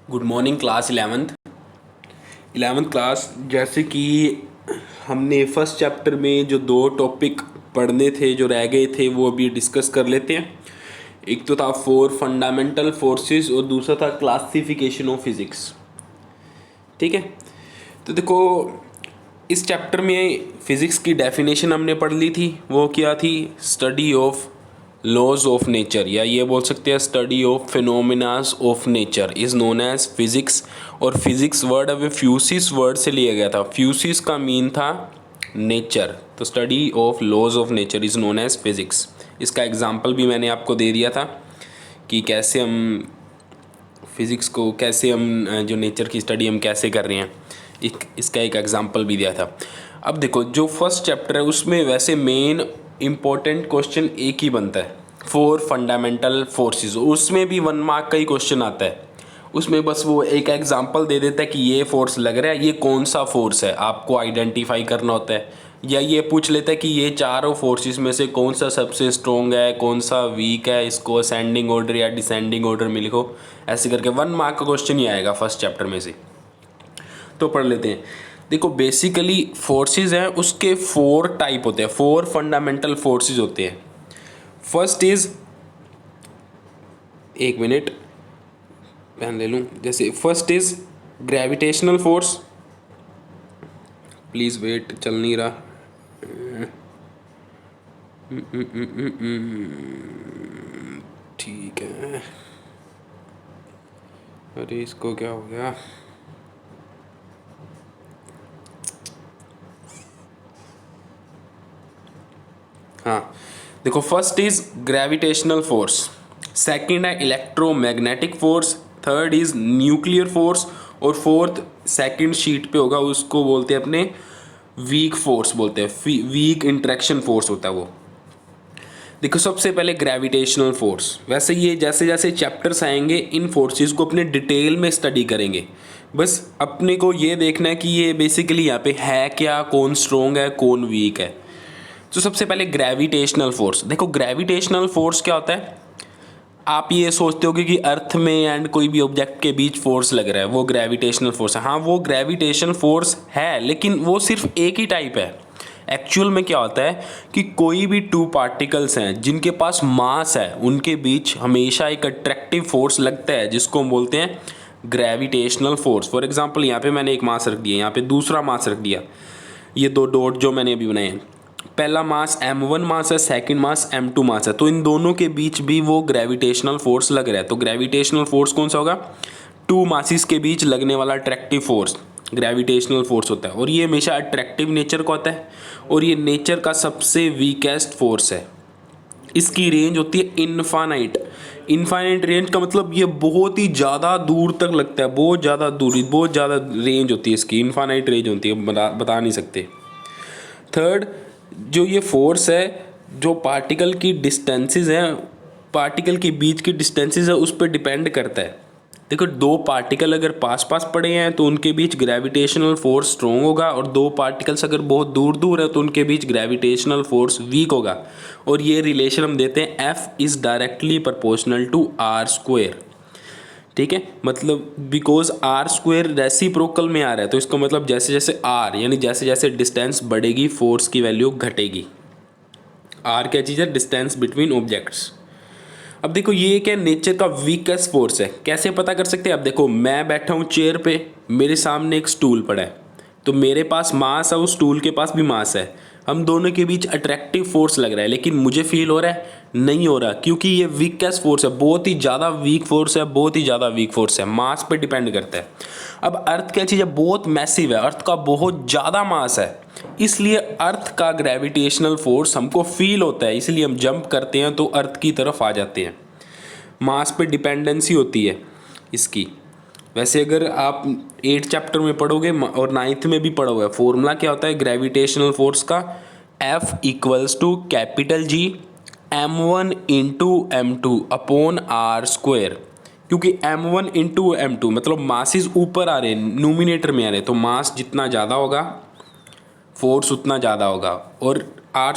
Good morning class 11th class. जैसे कि हमने फर्स्ट चैप्टर में जो दो टॉपिक पढ़ने थे जो रह गए थे वो अभी डिस्कस कर लेते हैं। एक तो था 4 फंडामेंटल फोर्सेस और दूसरा था क्लासिफिकेशन ऑफ फिजिक्स। ठीक है, तो देखो इस चैप्टर में फिजिक्स की डेफिनेशन हमने पढ़ ली थी। वो क्या थी? Study of laws of nature, या ये बोल सकते हैं study of phenomenas of nature is known as physics. और फिजिक्स वर्ड अब फ्यूसिस वर्ड से लिया गया था। फ्यूसिस का मीन था नेचर, तो study of laws of nature is known as physics. इसका एग्जाम्पल भी मैंने आपको दे दिया था कि कैसे हम फिज़िक्स को कैसे हम जो नेचर की स्टडी हम कैसे कर रहे हैं। इसका एक एग्जांपल भी दिया था। अब देखो जो फर्स्ट चैप्टर है उसमें वैसे मेन इम्पोर्टेंट क्वेश्चन एक ही बनता है, 4 फंडामेंटल फोर्सेस। उसमें भी 1 मार्क का ही क्वेश्चन आता है। उसमें बस वो एक एग्जांपल दे देता है कि ये फोर्स लग रहा है, ये कौन सा फोर्स है आपको आइडेंटिफाई करना होता है। या ये पूछ लेता है कि ये चारों फोर्सेस में से कौन सा सबसे स्ट्रॉन्ग है, कौन सा वीक है, इसको असेंडिंग ऑर्डर या डिसेंडिंग ऑर्डर में लिखो। ऐसे करके 1 मार्क का क्वेश्चन ही आएगा फर्स्ट चैप्टर में से। तो पढ़ लेते हैं। देखो बेसिकली फोर्सेस हैं उसके 4 टाइप होते हैं, 4 फंडामेंटल फोर्सेस होते हैं। फर्स्ट इज, एक मिनट पेन ले लूँ। जैसे first is gravitational force. Please wait, चल नहीं रहा। ठीक है, अरे इसको क्या हो गया? हाँ देखो, first is gravitational force, second है electromagnetic force, third is nuclear force, और फोर्थ सेकंड शीट पे होगा, उसको बोलते हैं अपने वीक फोर्स बोलते हैं, वीक इंटरेक्शन फोर्स होता है वो। देखो सबसे पहले ग्रेविटेशनल फोर्स। वैसे ये जैसे जैसे चैप्टर्स आएंगे इन फोर्सेस को अपने डिटेल में स्टडी करेंगे। बस अपने को ये देखना है कि ये बेसिकली यहाँ पे है क्या, कौन स्ट्रोंग है कौन वीक है। तो सबसे पहले ग्रेविटेशनल फोर्स। देखो ग्रेविटेशनल फोर्स क्या होता है? आप ये सोचते हो कि अर्थ में एंड कोई भी ऑब्जेक्ट के बीच फोर्स लग रहा है, वो ग्रेविटेशनल फोर्स है। हाँ वो ग्रेविटेशनल फोर्स है, लेकिन वो सिर्फ एक ही टाइप है। एक्चुअल में क्या होता है कि कोई भी 2 पार्टिकल्स हैं जिनके पास मास है, उनके बीच हमेशा एक अट्रैक्टिव फोर्स लगता है जिसको हम बोलते हैं ग्रेविटेशनल फोर्स। फॉर एग्जाम्पल यहाँ पे मैंने एक मास रख दिया, यहाँ पे दूसरा मास रख दिया, ये 2 डॉट जो मैंने अभी बनाए हैं। पहला मास m1 मास है, सेकंड मास m2 मास है, तो इन दोनों के बीच भी वो ग्रेविटेशनल फोर्स लग रहा है। तो ग्रेविटेशनल फोर्स कौन सा होगा? 2 मासिस के बीच लगने वाला अट्रैक्टिव फोर्स ग्रेविटेशनल फोर्स होता है। और ये हमेशा अट्रैक्टिव नेचर का होता है, और ये नेचर का सबसे वीकेस्ट फोर्स है। इसकी रेंज होती है इनफाइनाइट। इनफाइनाइट रेंज का मतलब ये बहुत ही ज़्यादा दूर तक लगता है, बहुत ज़्यादा दूरी, बहुत ज़्यादा रेंज होती है इसकी, इनफाइनाइट रेंज होती है, बता नहीं सकते। थर्ड, जो ये फोर्स है, जो पार्टिकल की डिस्टेंसेस हैं, पार्टिकल के बीच की डिस्टेंसेस है, उस पर डिपेंड करता है। देखो 2 पार्टिकल अगर पास पास पड़े हैं तो उनके बीच ग्रेविटेशनल फोर्स स्ट्रॉन्ग होगा, और 2 पार्टिकल्स अगर बहुत दूर दूर है तो उनके बीच ग्रेविटेशनल फोर्स वीक होगा। और ये रिलेशन हम देते हैं F is directly proportional to r square. ठीक है, मतलब बिकॉज आर स्क्वायर रेसिप्रोकल में आ रहा है, तो इसका मतलब जैसे जैसे आर यानी जैसे जैसे डिस्टेंस बढ़ेगी फोर्स की वैल्यू घटेगी। आर क्या चीज़ है? Distance between objects. अब देखो ये क्या नेचर का वीकेस्ट फोर्स है, कैसे पता कर सकते हैं? अब देखो मैं बैठा हूँ चेयर पे, मेरे सामने एक स्टूल पड़ा है, तो मेरे पास मास है, उस स्टूल के पास भी मास है, हम दोनों के बीच अट्रैक्टिव फोर्स लग रहा है, लेकिन मुझे फील हो रहा है नहीं हो रहा, क्योंकि ये वीकेस्ट फोर्स है, बहुत ही ज़्यादा वीक फोर्स है, बहुत ही ज़्यादा वीक फोर्स है, मास पे डिपेंड करता है। अब अर्थ क्या चीज़ है? बहुत मैसिव है, अर्थ का बहुत ज़्यादा मास है, इसलिए अर्थ का ग्रेविटेशनल फोर्स हमको फील होता है, इसलिए हम जंप करते हैं तो अर्थ की तरफ आ जाते हैं। मास पे डिपेंडेंसी होती है इसकी। वैसे अगर आप 8th चैप्टर में पढ़ोगे और 9th में भी पढ़ोगे, फॉर्मूला क्या होता है ग्रेविटेशनल फोर्स का? F equals to capital G m1 into m2 upon r square. क्योंकि m1 इंटू m2 मतलब मासेस ऊपर आ रहे हैं, नोमिनेटर में आ रहे हैं, तो मास जितना ज़्यादा होगा फोर्स उतना ज़्यादा होगा, और आर